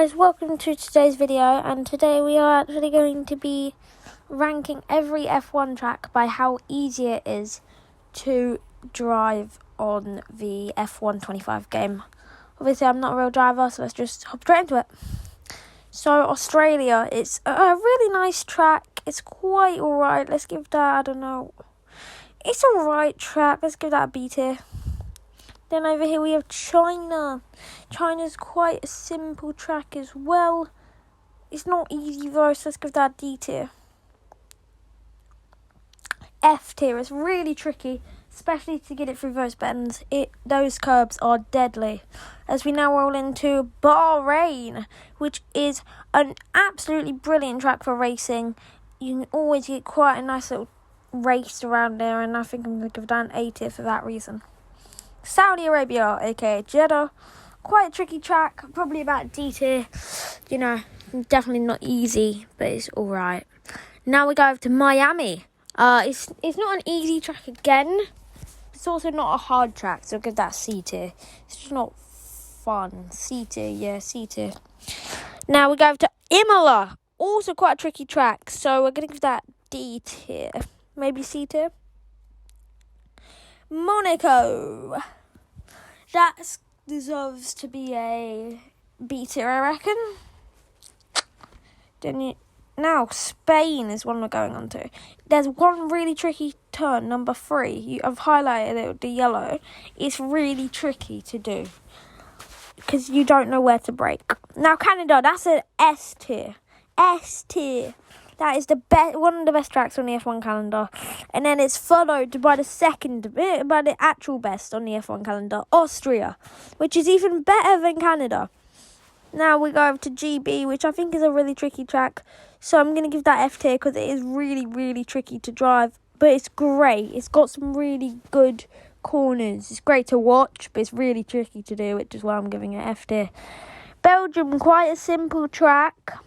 guys, welcome to today's video, and today we are actually going to be ranking every F1 track by how easy it is to drive on the F1 25 game. Obviously I'm not a real driver, so let's just hop straight into it. So Australia, it's a really nice track. It's quite alright. Let's give that, I don't know, it's a right track. Let's give that a B tier. Then over here we have China. China's quite a simple track as well. It's not easy though, so let's give that a D tier. F tier is really tricky, especially to get it through those bends. Those curbs are deadly. As we now roll into Bahrain, which is an absolutely brilliant track for racing. You can always get quite a nice little race around there, and I think I'm going to give that an A tier for that reason. Saudi Arabia, aka Jeddah, quite a tricky track, probably about D tier. You know, definitely not easy, but it's alright. Now we go over to Miami. It's not an easy track again. It's also not a hard track, so I'll give that C tier. It's just not fun. C tier, yeah, C tier. Now we go over to Imola, also quite a tricky track, so we're going to give that D tier, maybe C tier. Monaco, that deserves to be a B tier, I reckon. Now Spain is one we're going on to. There's one really tricky turn, number 3. I've highlighted it with the yellow. It's really tricky to do because you don't know where to brake. Now Canada, that's an S tier. S tier. That is one of the best tracks on the F1 calendar. And then it's followed by the actual best on the F1 calendar, Austria, which is even better than Canada. Now we go over to GB, which I think is a really tricky track. So I'm going to give that F tier because it is really, really tricky to drive. But it's great. It's got some really good corners. It's great to watch, but it's really tricky to do, which is why I'm giving it F tier. Belgium, quite a simple track.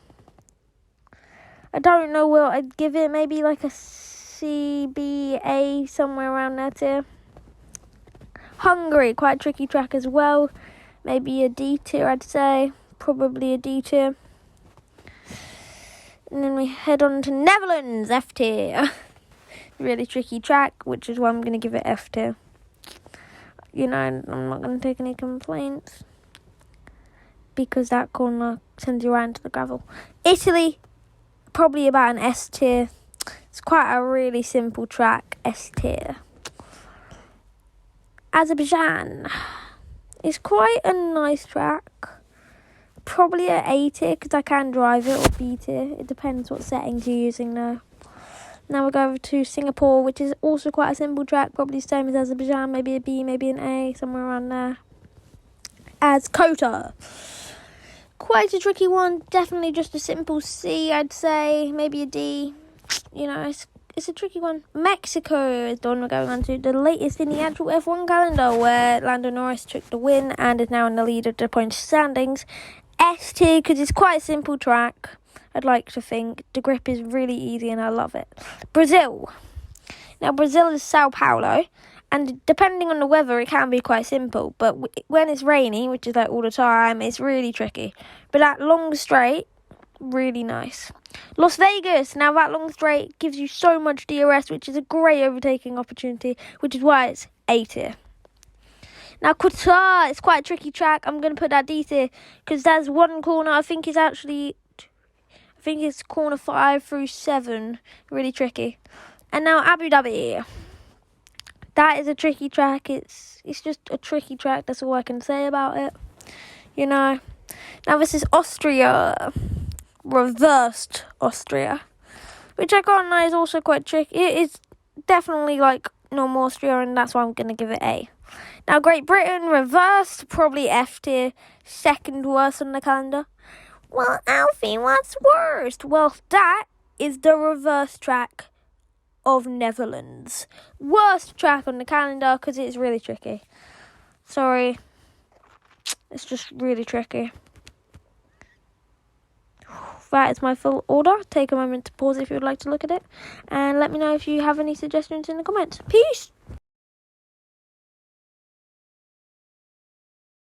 I don't know what I'd give it, maybe like a C, B, A, somewhere around there too. Hungary, quite a tricky track as well. Maybe a D tier, I'd say. Probably a D tier. And then we head on to Netherlands, F tier. Really tricky track, which is why I'm going to give it F tier. You know, I'm not going to take any complaints, because that corner sends you right into the gravel. Italy, probably about an S tier. It's quite a really simple track, S tier. Azerbaijan, it's quite a nice track. Probably an A tier because I can drive it, or B tier. It depends what settings you're using now. Now we go over to Singapore, which is also quite a simple track. Probably the same as Azerbaijan, maybe a B, maybe an A, somewhere around there. As Kota, quite a tricky one. Definitely just a simple C, I'd say. Maybe a D. You know, it's a tricky one. Mexico is the one we're going on to. The latest in the actual F1 calendar, where Lando Norris took the win and is now in the lead of the points standings. S tier because it's quite a simple track. I'd like to think the grip is really easy and I love it. Brazil. Now Brazil is Sao Paulo, and depending on the weather, it can be quite simple. But when it's rainy, which is like all the time, it's really tricky. But that long straight, really nice. Las Vegas. Now that long straight gives you so much DRS, which is a great overtaking opportunity, which is why it's A tier. Now Qatar, it's quite a tricky track. I'm going to put that D tier because there's one corner, I think it's corner 5 through 7. Really tricky. And now Abu Dhabi. That is a tricky track. It's just a tricky track. That's all I can say about it. You know. Now this is Austria. Reversed Austria. Which I can't know is also quite tricky. It is definitely like normal Austria, and that's why I'm going to give it A. Now Great Britain, reversed, probably F tier. Second worst on the calendar. Well, Alfie, what's worst? Well, that is the reverse track of Netherlands. Worst track on the calendar because it's really tricky. Sorry. It's just really tricky. That is my full order. Take a moment to pause if you would like to look at it. And let me know if you have any suggestions in the comments. Peace!